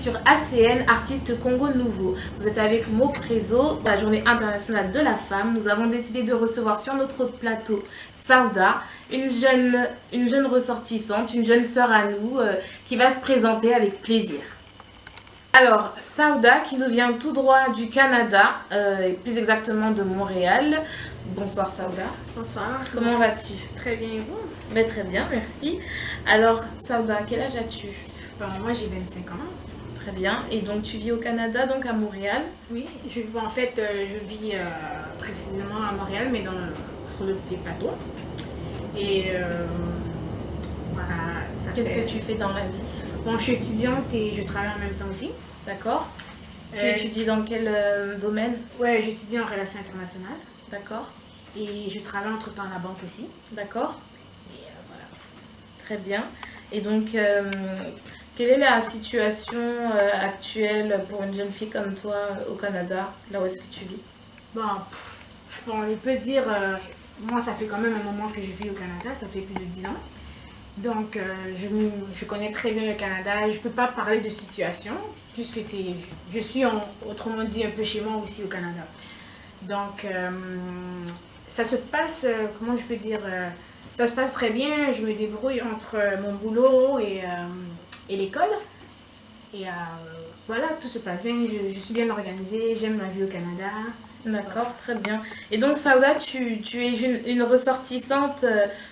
sur ACN, Artiste Congo Nouveau. Vous êtes avec Mo Prézo, la journée internationale de la femme. Nous avons décidé de recevoir sur notre plateau Sauda, une jeune ressortissante, une jeune sœur à nous, qui va se présenter avec plaisir. Alors, Sauda, qui nous vient tout droit du Canada, et plus exactement de Montréal. Bonsoir Sauda. Bonsoir. Comment vas-tu? Très bien, et vous? Mais très bien, merci. Alors, Sauda, quel âge as-tu? Moi, j'ai 25 ans. Très bien. Et donc, tu vis au Canada, donc à Montréal? Oui, je vis précisément à Montréal, mais sur les plateaux. Et voilà, Qu'est-ce que tu fais dans la vie? Bon, je suis étudiante et je travaille en même temps aussi. D'accord. Tu étudies dans quel domaine? Ouais, j'étudie en relations internationales. D'accord. Et je travaille entre-temps à la banque aussi. D'accord. Et voilà. Très bien. Et donc, quelle est la situation actuelle pour une jeune fille comme toi au Canada, là où est-ce que tu vis? Bon, je peux dire, moi, ça fait quand même un moment que je vis au Canada, ça fait plus de 10 ans. Donc, je connais très bien le Canada. Je ne peux pas parler de situation, puisque je suis, autrement dit, un peu chez moi aussi au Canada. Donc, ça se passe, comment je peux dire, ça se passe très bien. Je me débrouille entre mon boulot et l'école. Et voilà, tout se passe bien. Je suis bien organisée, j'aime la vie au Canada. D'accord, très bien. Et donc, Sauda, tu es une ressortissante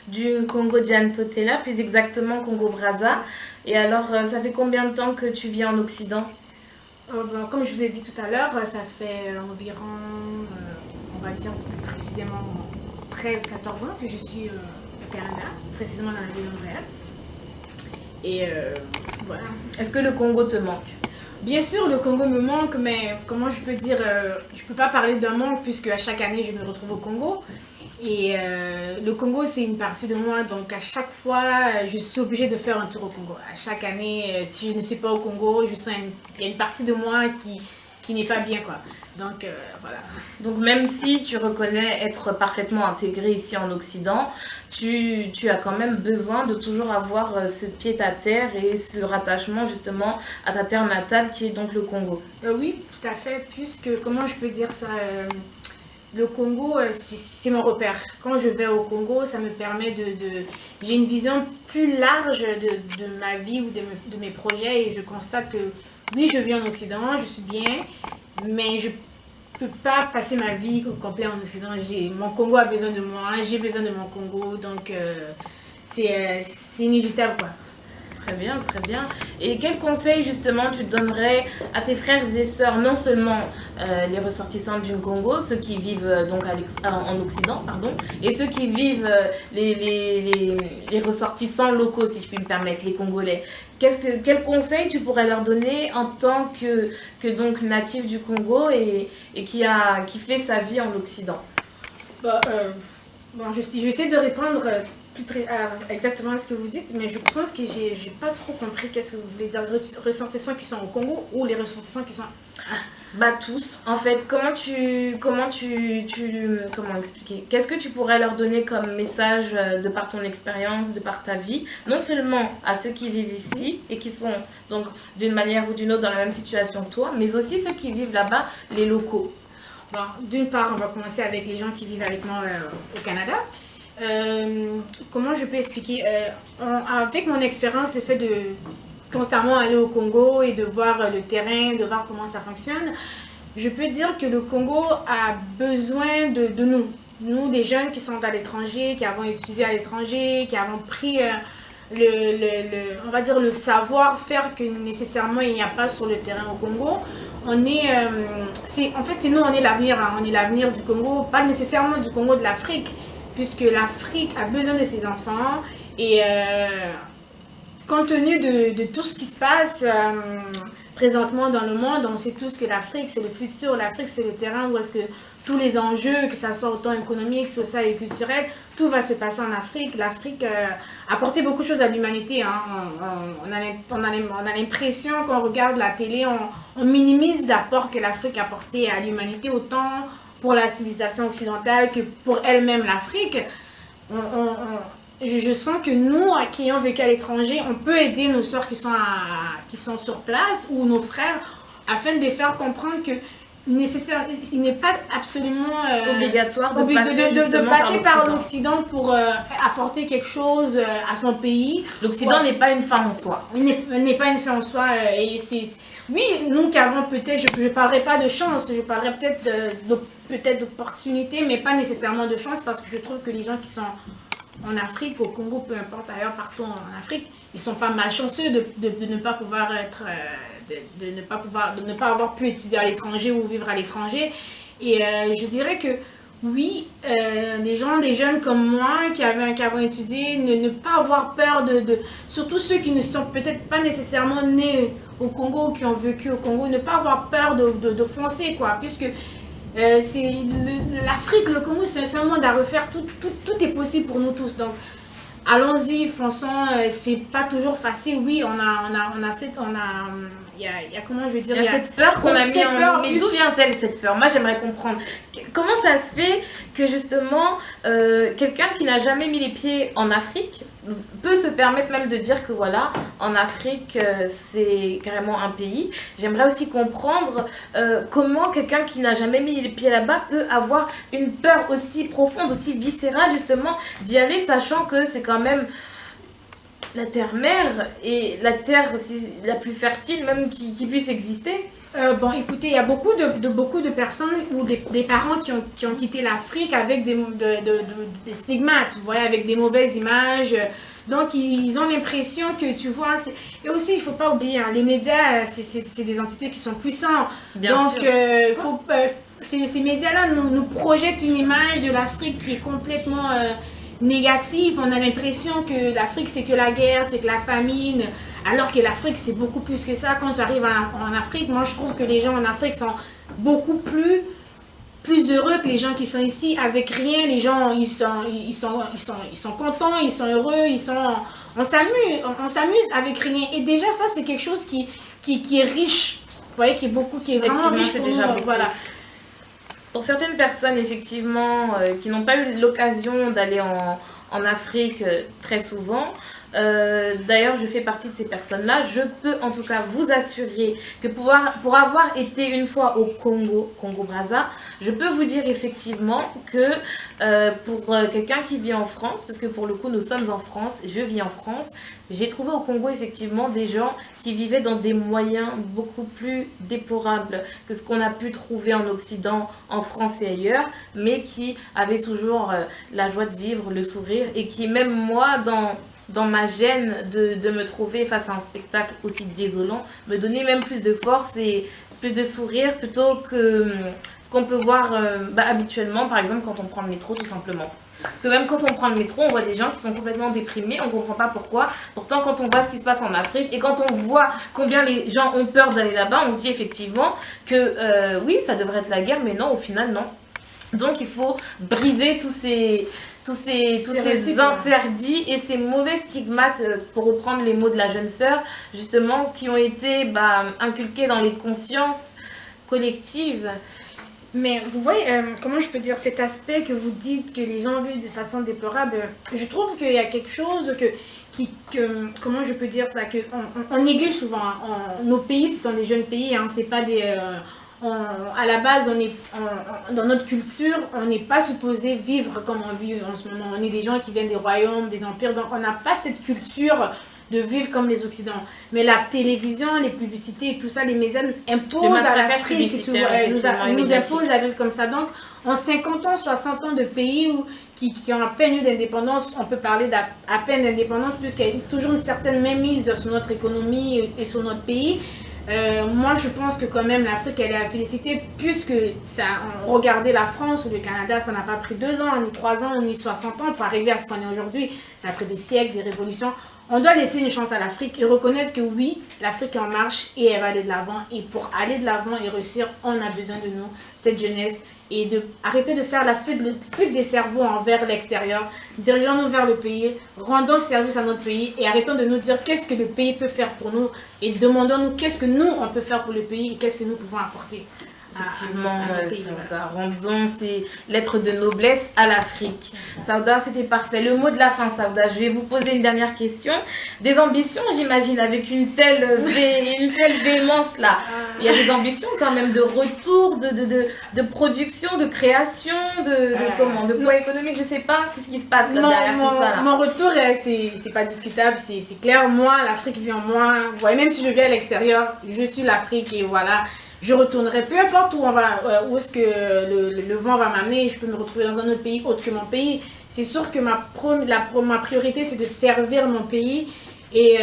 du Congo Diantotela, plus exactement Congo-Brazza. Et alors, ça fait combien de temps que tu vis en Occident? Comme je vous ai dit tout à l'heure, ça fait environ, on va dire plus précisément 13-14 ans que je suis au Canada, précisément dans la ville de Montréal. Et voilà. Est-ce que le Congo te manque? Bien sûr, le Congo me manque, mais comment je peux dire, je peux pas parler d'un manque puisque à chaque année je me retrouve au Congo. Et le Congo, c'est une partie de moi, donc à chaque fois, je suis obligée de faire un tour au Congo. À chaque année, si je ne suis pas au Congo, il y a une partie de moi qui n'est pas bien, quoi. Donc voilà. Donc même si tu reconnais être parfaitement intégré ici en Occident, tu as quand même besoin de toujours avoir ce pied à terre et ce rattachement justement à ta terre natale qui est donc le Congo. Oui, tout à fait, puisque, comment je peux dire ça, le Congo, c'est mon repère. Quand je vais au Congo, ça me permet j'ai une vision plus large de ma vie ou de mes projets et je constate que oui, je vis en Occident, je suis bien, mais je peux pas passer ma vie au complet en Occident. Mon Congo a besoin de moi, j'ai besoin de mon Congo, donc c'est inévitable, quoi. Très bien, très bien. Et quel conseil justement tu donnerais à tes frères et sœurs, non seulement les ressortissants du Congo, ceux qui vivent donc en Occident, pardon, et ceux qui vivent les ressortissants locaux, si je puis me permettre, les Congolais. Quel conseil tu pourrais leur donner en tant que donc natif du Congo et qui fait sa vie en Occident? J'essaie de répondre exactement à ce que vous dites, mais je pense que j'ai pas trop compris qu'est-ce que vous voulez dire. Les ressortissants qui sont au Congo ou les ressortissants qui sont... Bah tous. En fait, comment expliquer? Qu'est-ce que tu pourrais leur donner comme message de par ton expérience, de par ta vie, non seulement à ceux qui vivent ici et qui sont donc d'une manière ou d'une autre dans la même situation que toi, mais aussi ceux qui vivent là-bas, les locaux. Bon, d'une part, on va commencer avec les gens qui vivent avec moi au Canada. Comment je peux expliquer avec mon expérience, le fait de constamment aller au Congo et de voir le terrain, de voir comment ça fonctionne, je peux dire que le Congo a besoin de nous des jeunes qui sont à l'étranger, qui avons étudié à l'étranger, qui avons pris on va dire le savoir-faire que nécessairement il n'y a pas sur le terrain au Congo. En fait, c'est nous, on est l'avenir, hein. On est l'avenir du Congo, pas nécessairement du Congo, de l'Afrique, puisque l'Afrique a besoin de ses enfants et compte tenu de tout ce qui se passe présentement dans le monde, on sait tous que l'Afrique c'est le futur, l'Afrique c'est le terrain où est-ce que tous les enjeux, que ce soit autant économique, social et culturel, tout va se passer en Afrique. L'Afrique a apporté beaucoup de choses à l'humanité, hein. On a l'impression qu'on regarde la télé, on minimise l'apport que l'Afrique a apporté à l'humanité, autant pour la civilisation occidentale que pour elle-même l'Afrique. je sens que nous, qui ayons vécu à l'étranger, on peut aider nos sœurs qui sont sur place ou nos frères afin de les faire comprendre que nécessaire, il n'est pas absolument obligatoire de passer par l'Occident pour apporter quelque chose à son pays. L'Occident n'est pas une fin en soi. Il n'est pas une fin en soi. Oui, nous qui avons peut-être, je ne parlerai pas de chance, je parlerai peut-être d'opportunité, mais pas nécessairement de chance, parce que je trouve que les gens qui sont en Afrique, au Congo, peu importe ailleurs, partout en Afrique, ils sont pas malchanceux de ne pas pouvoir être, de ne pas avoir pu étudier à l'étranger ou vivre à l'étranger. Et je dirais que oui, des jeunes comme moi qui avons étudié, ne pas avoir peur surtout ceux qui ne sont peut-être pas nécessairement nés au Congo, qui ont vécu au Congo, ne pas avoir peur de foncer, quoi, puisque l'Afrique, le Congo, c'est un monde à refaire. Tout est possible pour nous tous. Donc, allons-y, fonçons. C'est pas toujours facile. Oui, comment je vais dire, il y a cette peur qu'on a mis en... Mais d'où vient-elle cette peur? Moi, j'aimerais comprendre. Comment ça se fait que justement, quelqu'un qui n'a jamais mis les pieds en Afrique peut se permettre même de dire que voilà, en Afrique, c'est carrément un pays. J'aimerais aussi comprendre comment quelqu'un qui n'a jamais mis les pieds là-bas peut avoir une peur aussi profonde, aussi viscérale justement d'y aller, sachant que c'est quand même la terre-mère et la terre la plus fertile même qui puisse exister. Bon, écoutez, il y a beaucoup de personnes ou des parents qui ont quitté l'Afrique avec des stigmates, vous voyez, avec des mauvaises images. Donc, ils ont l'impression que, tu vois, et aussi, il ne faut pas oublier, hein, les médias, c'est des entités qui sont puissantes. Bien sûr. Donc, ces médias-là nous projettent une image de l'Afrique qui est complètement négative. On a l'impression que l'Afrique, c'est que la guerre, c'est que la famine. Alors que l'Afrique, c'est beaucoup plus que ça. Quand tu arrives en Afrique, moi, je trouve que les gens en Afrique sont beaucoup plus heureux que les gens qui sont ici avec rien. Les gens, ils sont contents, ils sont heureux, on s'amuse avec rien. Et déjà, ça, c'est quelque chose qui est riche. Vous voyez, qui est vraiment riche pour nous. Voilà. Pour certaines personnes, effectivement, qui n'ont pas eu l'occasion d'aller en Afrique très souvent, d'ailleurs, je fais partie de ces personnes-là. Je peux en tout cas vous assurer que pour avoir été une fois au Congo-Brazza, je peux vous dire effectivement que pour quelqu'un qui vit en France, parce que pour le coup nous sommes en France, je vis en France, j'ai trouvé au Congo effectivement des gens qui vivaient dans des moyens beaucoup plus déplorables que ce qu'on a pu trouver en Occident, en France et ailleurs, mais qui avaient toujours la joie de vivre, le sourire, et qui, même moi, dans ma gêne de me trouver face à un spectacle aussi désolant, me donnait même plus de force et plus de sourire plutôt que ce qu'on peut voir habituellement, par exemple quand on prend le métro tout simplement. Parce que même quand on prend le métro, on voit des gens qui sont complètement déprimés, on ne comprend pas pourquoi. Pourtant, quand on voit ce qui se passe en Afrique et quand on voit combien les gens ont peur d'aller là-bas, on se dit effectivement que oui, ça devrait être la guerre, mais non, au final, non. Donc, il faut briser tous ces interdits et ces mauvais stigmates, pour reprendre les mots de la jeune sœur, justement, qui ont été inculqués dans les consciences collectives. Mais vous voyez, comment je peux dire, cet aspect que vous dites que les gens vivent de façon déplorable, je trouve qu'il y a quelque chose comment je peux dire ça, qu'on néglige souvent. Nos pays, ce sont des jeunes pays, hein, c'est pas des... à la base, dans notre culture, on n'est pas supposé vivre comme on vit en ce moment. On est des gens qui viennent des royaumes, des empires, donc on n'a pas cette culture de vivre comme les Occidentaux. Mais la télévision, les publicités et tout ça, les médias imposent à l'Afrique, nous imposent à vivre comme ça. Donc, en 50 ans, 60 ans de pays qui ont à peine eu d'indépendance, on peut parler d'à peine d'indépendance, puisqu'il y a toujours une certaine mainmise sur notre économie et sur notre pays. Moi, je pense que quand même l'Afrique, elle est à féliciter, puisque regardez la France ou le Canada, ça n'a pas pris 2 ans, ni 3 ans, ni 60 ans pour arriver à ce qu'on est aujourd'hui. Ça a pris des siècles, des révolutions. On doit laisser une chance à l'Afrique et reconnaître que oui, l'Afrique est en marche et elle va aller de l'avant. Et pour aller de l'avant et réussir, on a besoin de nous, cette jeunesse, et arrêter de faire la fuite des cerveaux envers l'extérieur. Dirigeons-nous vers le pays, rendons service à notre pays et arrêtons de nous dire qu'est-ce que le pays peut faire pour nous et demandons-nous qu'est-ce que nous, on peut faire pour le pays et qu'est-ce que nous pouvons apporter. Effectivement, pays, Sauda, rendons ces lettres de noblesse à l'Afrique. Sauda, c'était parfait. Le mot de la fin, Sauda. Je vais vous poser une dernière question. Des ambitions, j'imagine, avec une telle véhémence là. Il y a des ambitions quand même de retour, de production, de création, de poids économique, je sais pas. Qu'est-ce qui se passe là derrière tout ça là? Mon retour, c'est pas discutable, c'est clair. Moi, l'Afrique vit en moi. Vous voyez, même si je viens à l'extérieur, je suis l'Afrique et voilà. Je retournerai, peu importe où est-ce que le vent va m'amener, je peux me retrouver dans un autre pays autre que mon pays. C'est sûr que ma priorité, c'est de servir mon pays. Et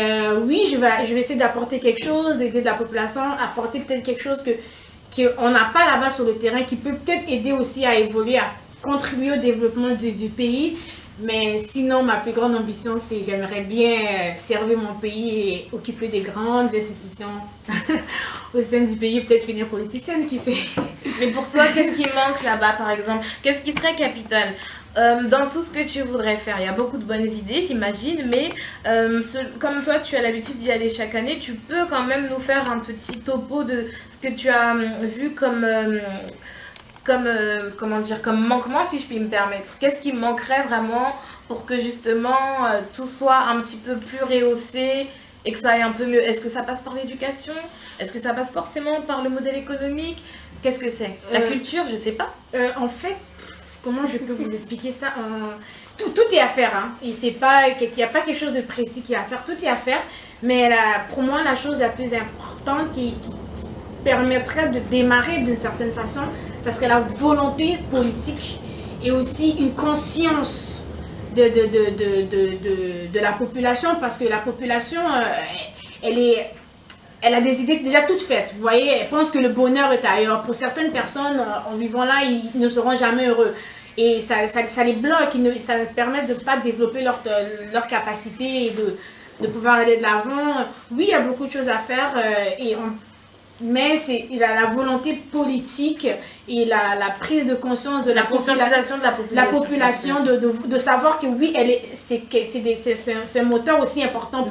oui, je vais essayer d'apporter quelque chose, d'aider la population, apporter peut-être quelque chose qu'on n'a pas là-bas sur le terrain, qui peut peut-être aider aussi à évoluer, à contribuer au développement du pays. Mais sinon, ma plus grande ambition, c'est j'aimerais bien servir mon pays et occuper des grandes institutions au sein du pays, peut-être finir politicienne, qui sait. Mais pour toi, qu'est-ce qui manque là-bas, par exemple? Qu'est-ce qui serait capital dans tout ce que tu voudrais faire? Il y a beaucoup de bonnes idées, j'imagine, mais comme toi, tu as l'habitude d'y aller chaque année, tu peux quand même nous faire un petit topo de ce que tu as vu comme manquement, si je puis me permettre. Qu'est-ce qui manquerait vraiment pour que justement tout soit un petit peu plus rehaussé et que ça aille un peu mieux? Est-ce que ça passe par l'éducation? Est-ce que ça passe forcément par le modèle économique? Qu'est-ce que c'est? La culture, je sais pas. En fait, comment je peux vous expliquer ça? Tout est à faire, hein. Et c'est pas, il n'y a pas quelque chose de précis qui est à faire. Tout est à faire. Mais pour moi, la chose la plus importante qui permettrait de démarrer d'une certaine façon, ça serait la volonté politique et aussi une conscience de la population, parce que la population, elle a des idées déjà toutes faites. Vous voyez, elle pense que le bonheur est ailleurs. Pour certaines personnes, en vivant là, ils ne seront jamais heureux. Et ça les bloque, ça permet de ne pas développer leur capacité et de pouvoir aller de l'avant. Oui, il y a beaucoup de choses à faire mais il a la volonté politique et la prise de conscience de la conscientisation de la population, de savoir que oui, c'est un moteur aussi important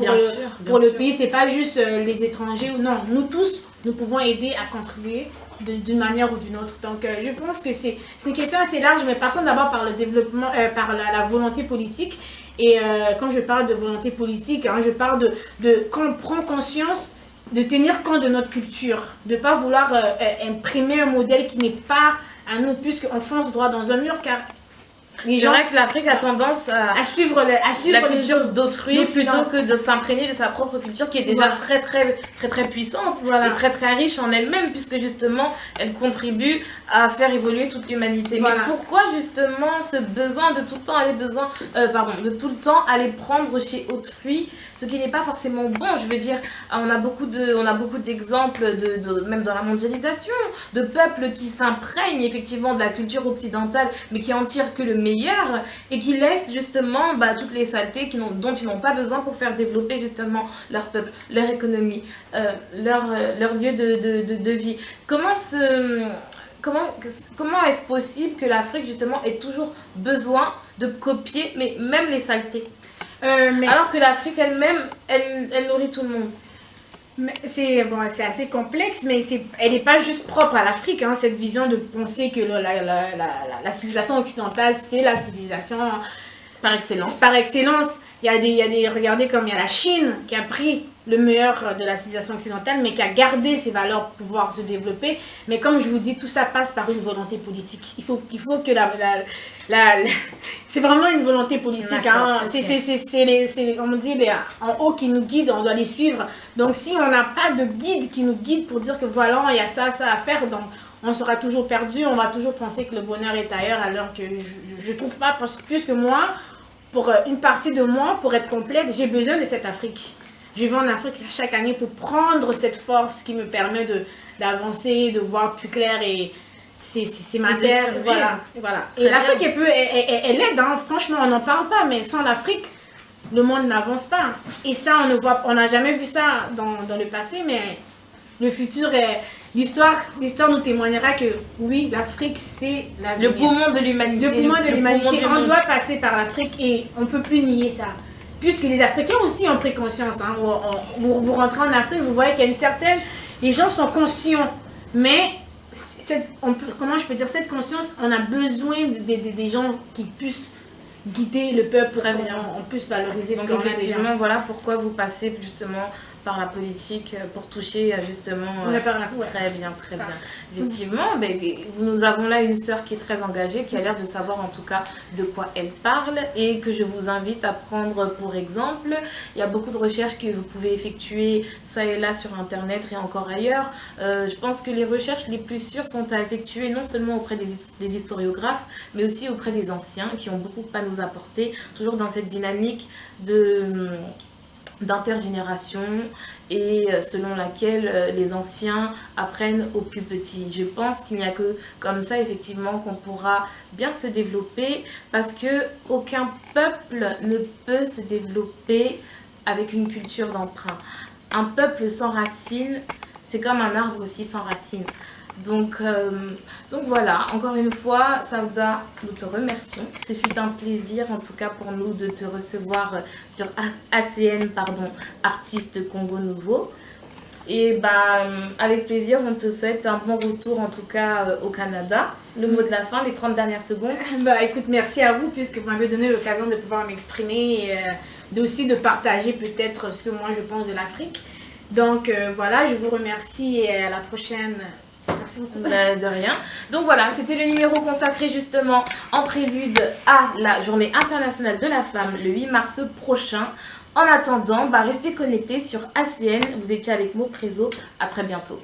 pour le pays. C'est pas juste les étrangers ou non. Nous tous, nous pouvons aider à contribuer d'une manière ou d'une autre. Donc, je pense que c'est une question assez large, mais passons d'abord par le développement, par la volonté politique. Et quand je parle de volonté politique, hein, je parle quand on prend conscience de tenir compte de notre culture, de ne pas vouloir imprimer un modèle qui n'est pas à nous, puisqu'on fonce droit dans un mur, car c'est vrai que l'Afrique a tendance à suivre la culture d'autrui plutôt que de s'imprégner de sa propre culture, qui est déjà très puissante et très très riche en elle-même, puisque justement elle contribue à faire évoluer toute l'humanité. Mais pourquoi justement ce besoin de tout le temps aller prendre chez autrui ce qui n'est pas forcément bon? Je veux dire, on a beaucoup d'exemples même dans la mondialisation, de peuples qui s'imprègnent effectivement de la culture occidentale, mais qui en tirent que le meilleur et qui laissent justement toutes les saletés dont ils n'ont pas besoin pour faire développer justement leur peuple, leur économie, leur lieu de vie. Comment est-ce possible que l'Afrique justement ait toujours besoin de copier, mais même les saletés, alors que l'Afrique elle-même, elle nourrit tout le monde? C'est assez complexe, mais elle n'est pas juste propre à l'Afrique, hein, cette vision de penser que la civilisation occidentale, c'est la civilisation par excellence. Par excellence. Regardez comme il y a la Chine qui a pris le meilleur de la civilisation occidentale, mais qui a gardé ses valeurs pour pouvoir se développer. Mais comme je vous dis, tout ça passe par une volonté politique. Il faut que c'est vraiment une volonté politique. Hein. C'est on dit, en haut qui nous guide, on doit les suivre. Donc si on n'a pas de guide qui nous guide pour dire que voilà, il y a ça à faire, donc on sera toujours perdu, on va toujours penser que le bonheur est ailleurs, alors que je trouve pas, parce que plus que moi, pour une partie de moi, pour être complète, j'ai besoin de cette Afrique. Je vais en Afrique chaque année pour prendre cette force qui me permet d'avancer, de voir plus clair, et c'est ma terre. Voilà. Et l'Afrique, elle aide, hein. Franchement, on n'en parle pas, mais sans l'Afrique, le monde n'avance pas. Et ça, on n'a jamais vu ça dans le passé, mais le futur l'histoire nous témoignera que oui, l'Afrique, c'est l'avenir. Le poumon de l'humanité. Le poumon de l'humanité. On doit passer par l'Afrique et on ne peut plus nier ça. Puisque les Africains aussi ont pris conscience. Hein. Vous rentrez en Afrique, vous voyez qu'il y a les gens sont conscients. Mais comment je peux dire, cette conscience, on a besoin des gens qui puissent guider le peuple pour qu'on puisse valoriser ce Donc qu'on a déjà. effectivement, voilà pourquoi vous passez justement par la politique pour toucher justement... Très bien, très bien. Effectivement, nous avons là une sœur qui est très engagée, qui a l'air de savoir en tout cas de quoi elle parle et que je vous invite à prendre pour exemple. Il y a beaucoup de recherches que vous pouvez effectuer ça et là sur Internet et encore ailleurs. Je pense que les recherches les plus sûres sont à effectuer non seulement auprès des historiographes, mais aussi auprès des anciens qui ont beaucoup à nous apporter, toujours dans cette dynamique d'intergénération et selon laquelle les anciens apprennent aux plus petits. Je pense qu'il n'y a que comme ça effectivement qu'on pourra bien se développer parce que aucun peuple ne peut se développer avec une culture d'emprunt. Un peuple sans racines, c'est comme un arbre aussi sans racines. Donc voilà, encore une fois, Sauda, nous te remercions. Ce fut un plaisir, en tout cas pour nous, de te recevoir sur ACN, Artiste Congo Nouveau. Et avec plaisir, on te souhaite un bon retour, en tout cas au Canada. Le mot de la fin, les 30 dernières secondes. Écoute, merci à vous, puisque vous m'avez donné l'occasion de pouvoir m'exprimer et aussi de partager peut-être ce que moi je pense de l'Afrique. Donc voilà, je vous remercie et à la prochaine. Merci beaucoup. De rien. Donc voilà, c'était le numéro consacré justement en prélude à la Journée internationale de la femme le 8 mars prochain. En attendant, restez connectés sur ACN. Vous étiez avec Mo Prézo. À très bientôt.